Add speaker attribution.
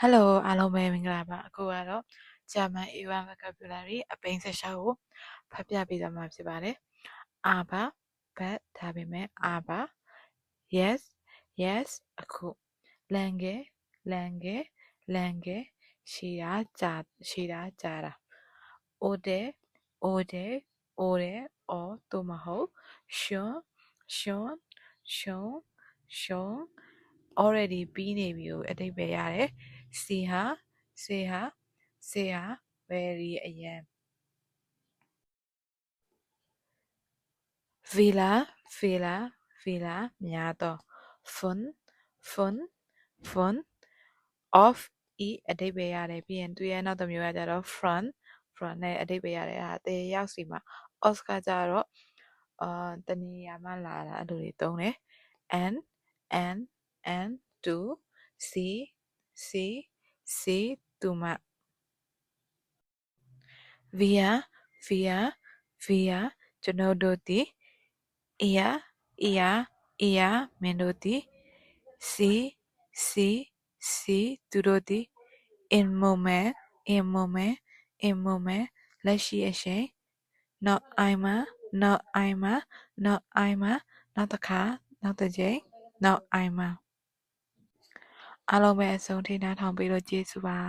Speaker 1: Hello အားလုံးပဲမင်္ဂလာပါအခုကတော့ German A1 vocabulary အပိန်းဆက်ရှာကိုဖတ်ပြပေးသွားမှာဖြစ်ပါတယ် aber but ဒါပေမဲ့ aber yes yes အခု lange lange lange ရှိတာကြာတာ ode ode ode or သို့မဟုတ် schon schon schon schon already ပြီးနေပြီကိုအဓိပ္ပာယ်ရတယ် see her very အရင် villa များတော့ fun off ဤအဓိပ္ပာယ်ရတယ်ပြီးရင်သူရဲ့နောက်တစ်မျိုးကကြတော့ front နဲ့အဓိပ္ပာယ်ရတယ်အဲ့ဒါတရေရောက်စီမှာ off ကကြတော့တနေရာမှလာတာအဲ့လိုတွေသုံးတယ် and to see သူမ via ကျွန်ုပ်တို့သည် ear မင်းတို့သည် see သူတို့သည် in moment လက်ရှိအချိန် not einmal နောက်တစ်ခါနောက်တစ်ကြိမ် not einmal အားလုံးပဲအဆုံးထိနားထောင်ပြီးလို့ကျေးဇူးပါ